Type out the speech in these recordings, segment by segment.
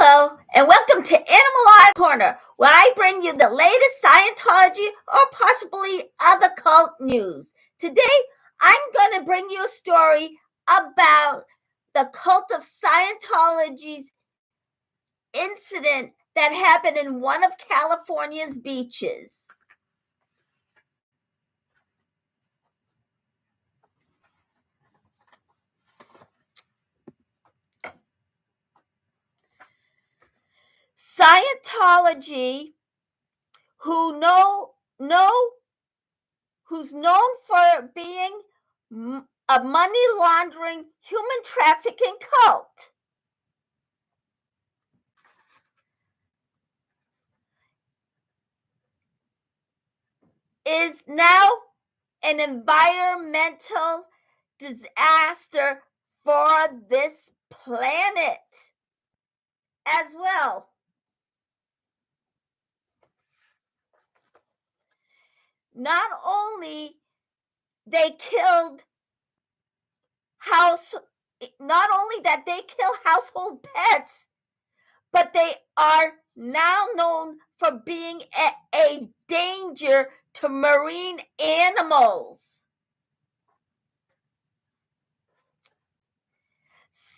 Hello, and welcome to Animal Eye Corner, where I bring you the latest Scientology or possibly other cult news. Today, I'm going to bring you a story about the cult of Scientology's incident that happened in one of California's beaches. Scientology, who's known for being a money laundering, human trafficking cult, is now an environmental disaster for this planet as well. Not only that they kill household pets, but they are now known for being a danger to marine animals.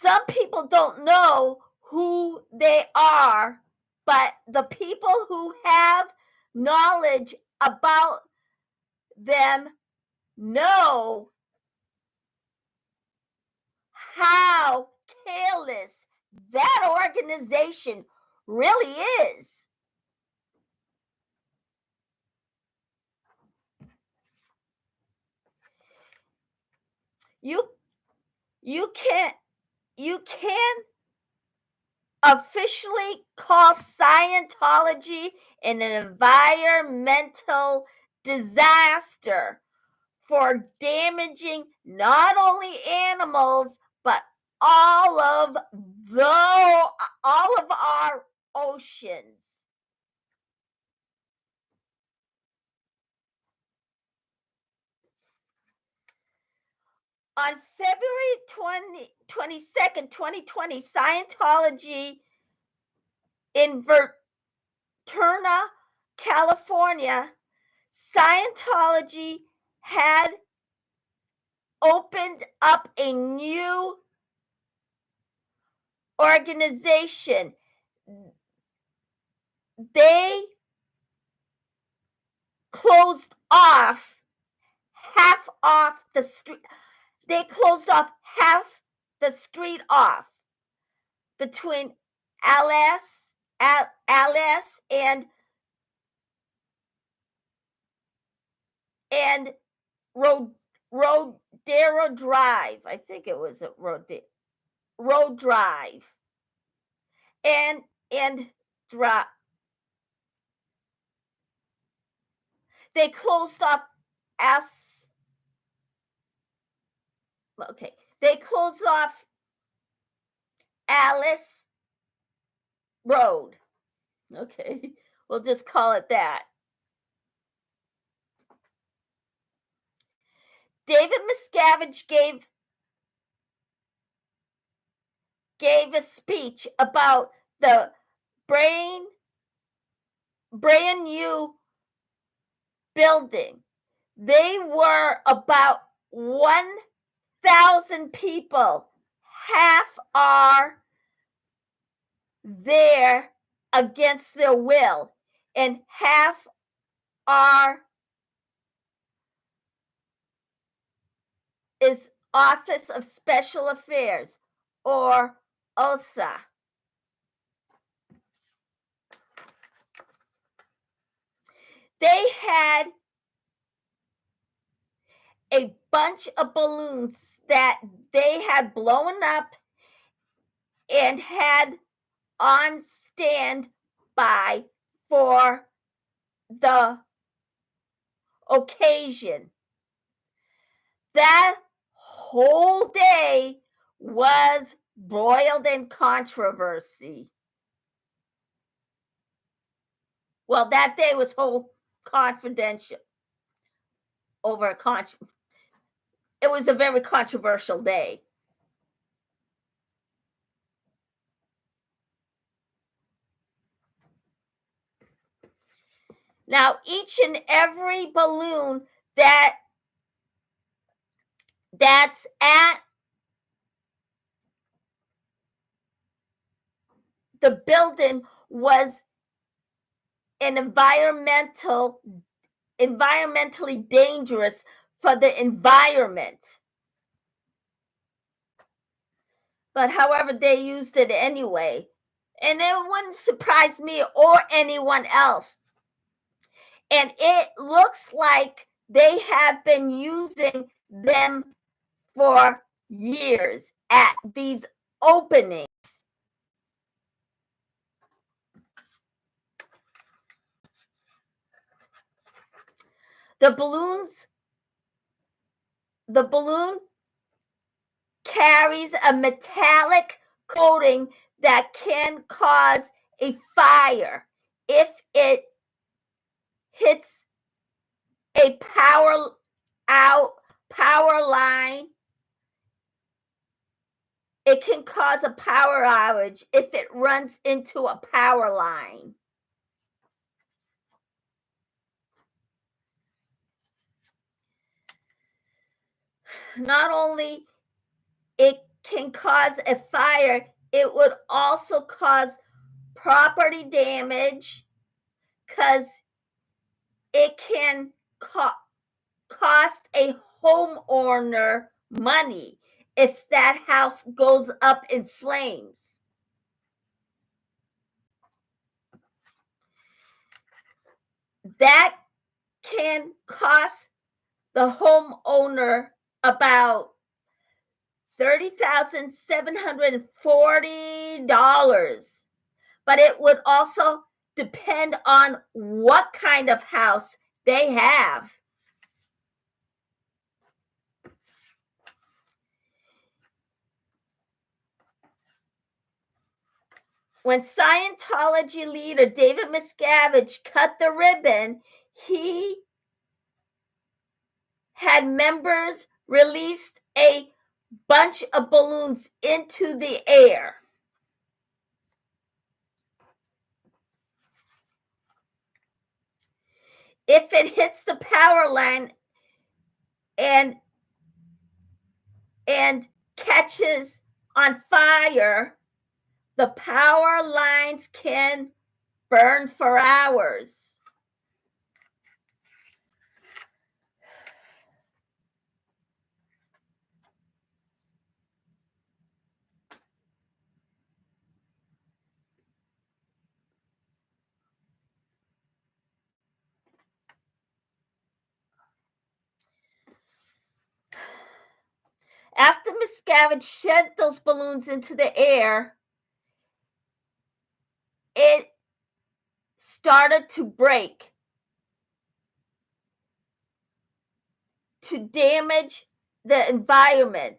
Some people don't know who they are, but the people who have knowledge about them know how careless that organization really is. You can officially call Scientology an environmental disaster for damaging not only animals but all of our oceans. On February 22nd, 2020, Scientology in Ventura, California, Scientology had opened up a new organization. They closed off the street. They closed off half the street off between Alice and Rodero Drive. I think it was a Road Drive and Drive. They closed off They closed off Alice Road. Okay, we'll just call it that. David Miscavige gave a speech about the brand new building. They were about 1,000 people. Half are there against their will, and half is Office of Special Affairs, or OSA. They had a bunch of balloons that they had blown up and had on standby for the occasion. That whole day was broiled in controversy. Well, that day was whole confidential over it was a very controversial day. Now, each and every balloon that's at the building was an environmentally dangerous for the environment. But however, they used it anyway. And it wouldn't surprise me or anyone else. And it looks like they have been using them for years at these openings. The balloon carries a metallic coating that can cause a fire if it hits a power line. It can cause a power outage if it runs into a power line. Not only it can cause a fire, it would also cause property damage because it can cost a homeowner money if that house goes up in flames. That can cost the homeowner about $30,740. But it would also depend on what kind of house they have. When Scientology leader David Miscavige cut the ribbon, he had members release a bunch of balloons into the air. If it hits the power line and catches on fire, the power lines can burn for hours. After Miscavige sent those balloons into the air, it started to break to damage the environment.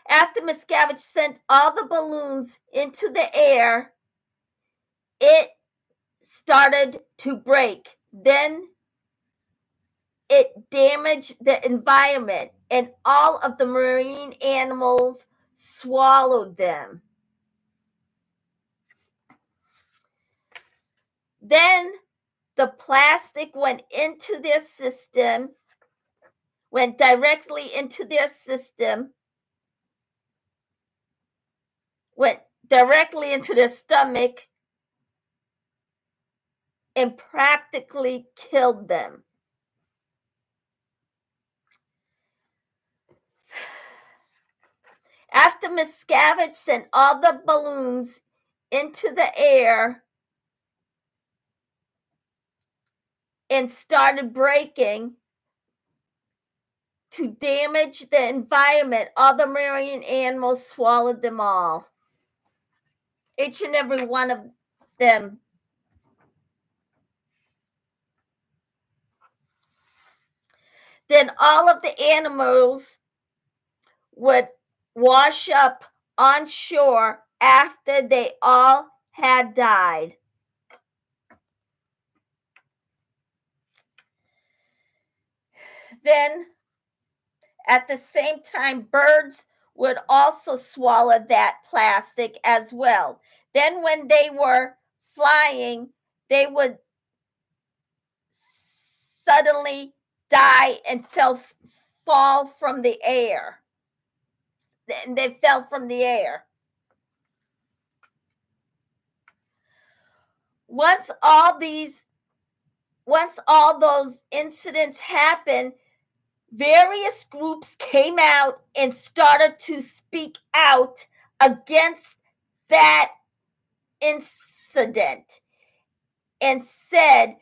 After Miscavige sent all the balloons into the air, it started to break. Then it damaged the environment, and all of the marine animals swallowed them. Then the plastic went directly into their system, went directly into their stomach, and practically killed them. After Miscavige sent all the balloons into the air and started breaking to damage the environment, all the marine animals swallowed them all. Each and every one of them. Then all of the animals would wash up on shore after they all had died. Then at the same time, birds would also swallow that plastic as well. Then when they were flying, they would suddenly die and fall from the air. They fell from the air. Once all those incidents happened, various groups came out and started to speak out against that incident and said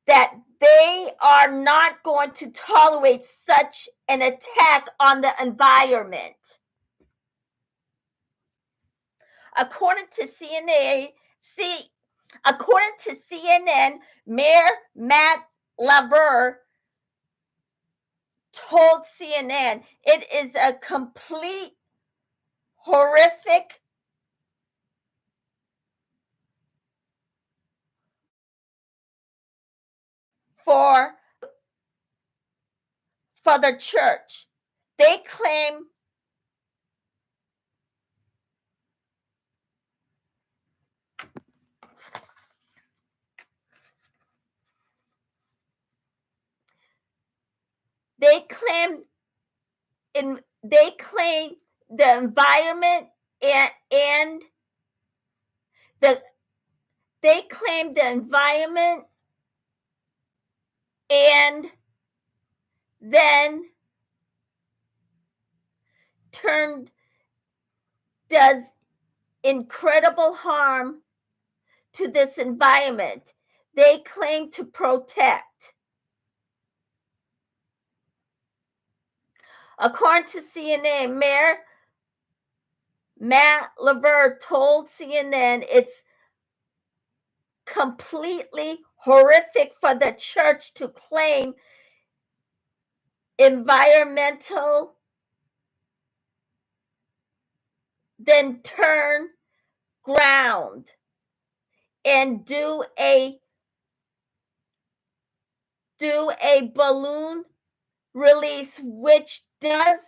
that they are not going to tolerate such an attack on the environment. According to CNN, Mayor Matt LaBerge told CNN it is a complete horrific for the church. They claim the environment and the they claim the environment and then does incredible harm to this environment they claim to protect. According to CNN, Mayor Matt LaBerge told CNN it's completely horrific for the church to claim environmental, then turn ground and do a balloon release, which does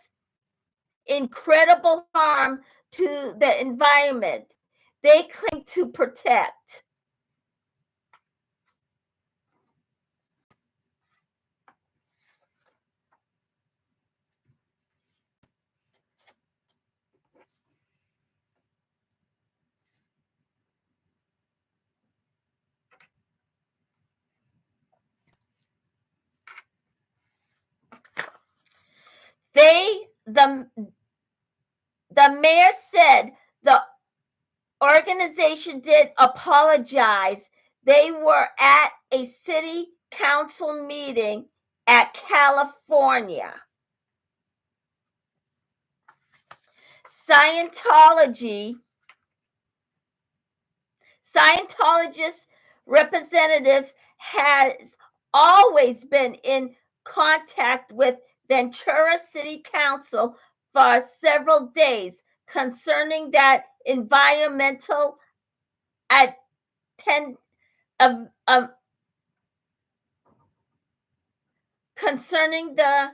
incredible harm to the environment they claim to protect. The mayor said the organization did apologize. They were at a city council meeting at California. Scientologist representatives has always been in contact with Ventura City Council for several days concerning that environmental concerning the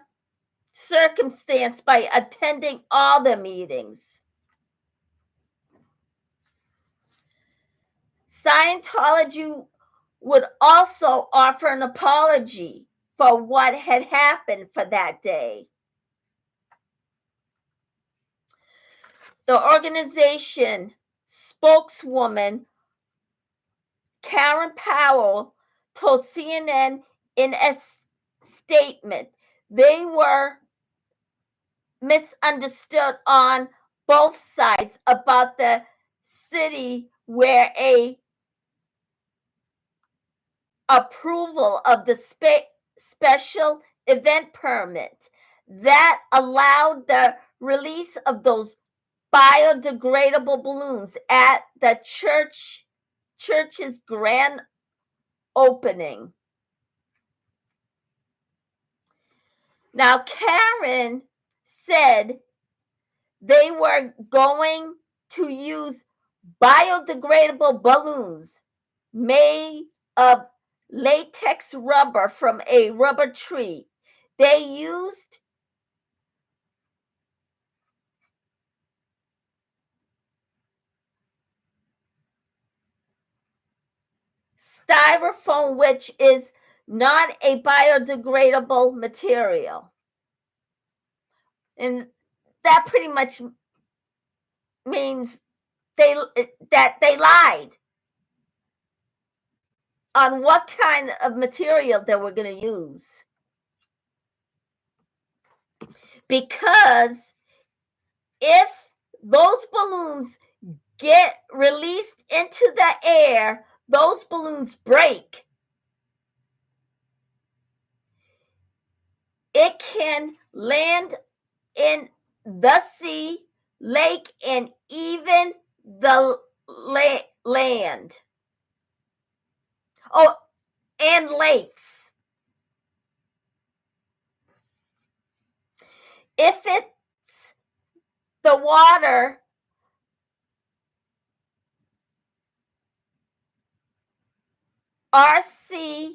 circumstance by attending all the meetings. Scientology would also offer an apology for what had happened for that day. The organization spokeswoman Karen Powell told CNN in a statement they were misunderstood on both sides about the city where a approval of the special event permit that allowed the release of those biodegradable balloons at the church's grand opening. Now, Karen said they were going to use biodegradable balloons made of latex rubber from a rubber tree. They used styrofoam, which is not a biodegradable material. And that pretty much means that they lied on what kind of material they were going to use. Because if those balloons get released into the air, those balloons break. It can land in the sea, lake, and even the land. Oh, and lakes. If it's the water, RC,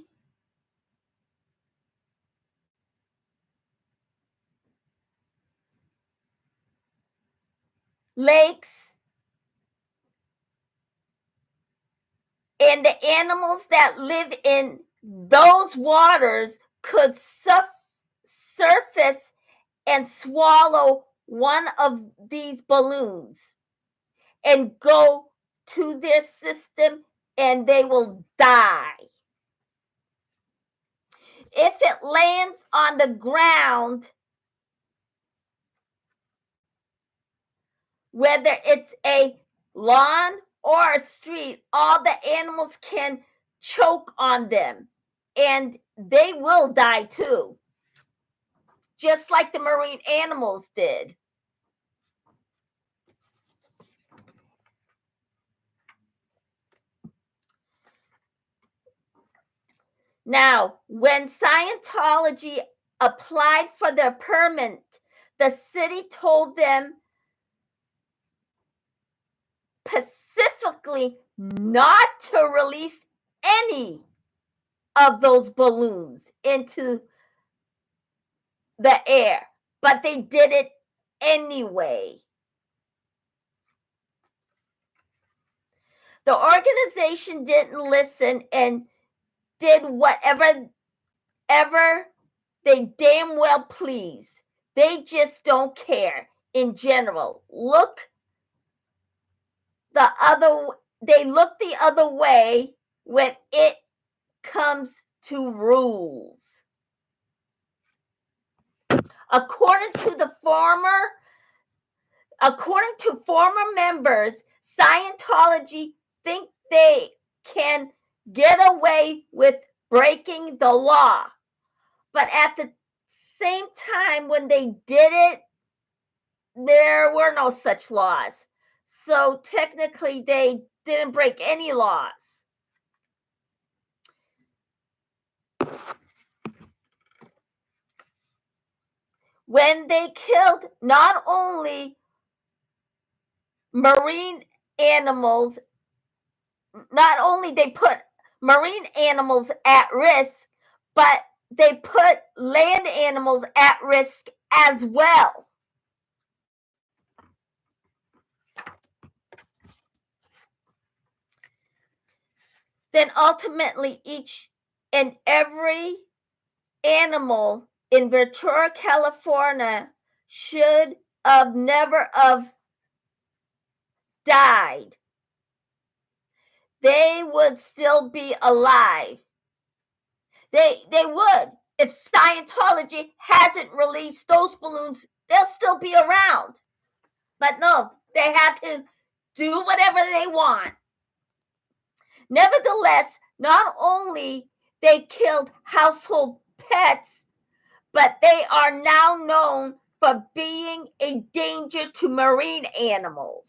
lakes, and the animals that live in those waters could surface and swallow one of these balloons and go to their system, and they will die. If it lands on the ground, whether it's a lawn or a street, all the animals can choke on them, and they will die too, just like the marine animals did. Now, when Scientology applied for their permit, the city told them specifically not to release any of those balloons into the air, but they did it anyway. The organization didn't listen and did whatever they damn well please. They just don't care in general. They look the other way when it comes to rules. According to former members, Scientology think they can get away with breaking the law. But at the same time, when they did it, there were no such laws. So technically, they didn't break any laws. When they killed not only marine animals, not only they put marine animals at risk, but they put land animals at risk as well. Then ultimately, each and every animal in Ventura, California should have never have died. They would still be alive. They would. If Scientology hasn't released those balloons, they'll still be around. But no, they had to do whatever they want. Nevertheless, not only they killed household pets, but they are now known for being a danger to marine animals.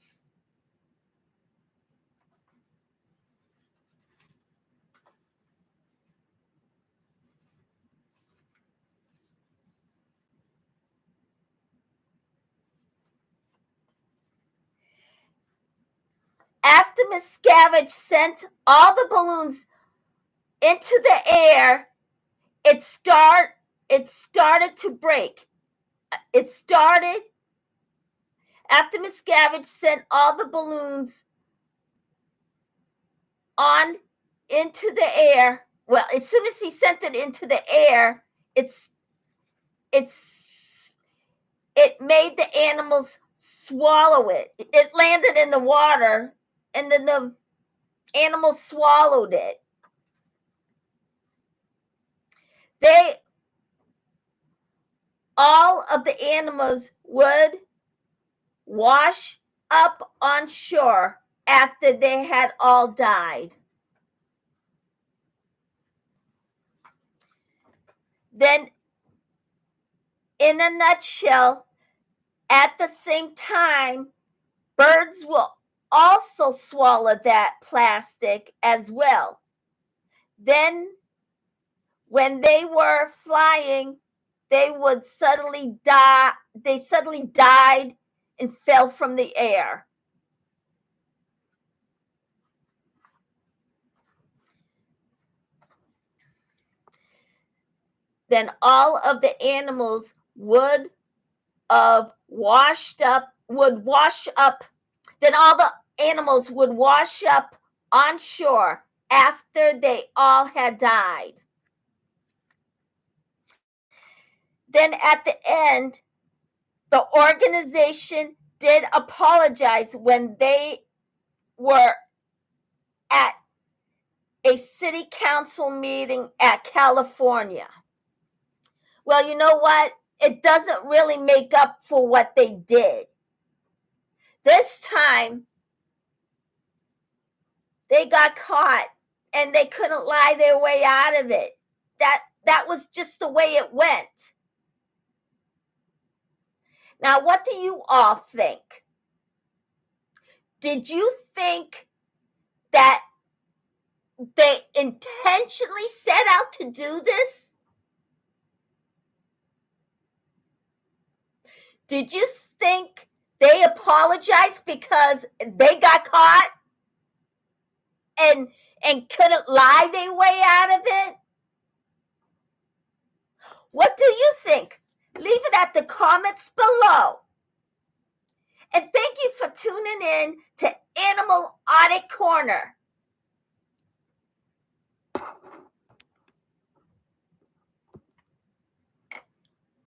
After Miscavige sent all the balloons into the air, it started to break. It started after Miscavige sent all the balloons on into the air, well, as soon as he sent it into the air, it made the animals swallow it. It landed in the water, and then the animals swallowed it. All of the animals would wash up on shore after they had all died. Then, in a nutshell, at the same time, birds will also swallow that plastic as well. Then, when they were flying, they would suddenly die. They suddenly died and fell from the air. Then all of the animals would wash up. Then all the animals would wash up on shore after they all had died. Then at the end, the organization did apologize when they were at a city council meeting at California. Well, you know what? It doesn't really make up for what they did. This time, they got caught and they couldn't lie their way out of it. That was just the way it went. Now, what do you all think? Did you think that they intentionally set out to do this? Did you think they apologized because they got caught and couldn't lie their way out of it? What do you think? Leave it at the comments below. And thank you for tuning in to Animal Audit Corner.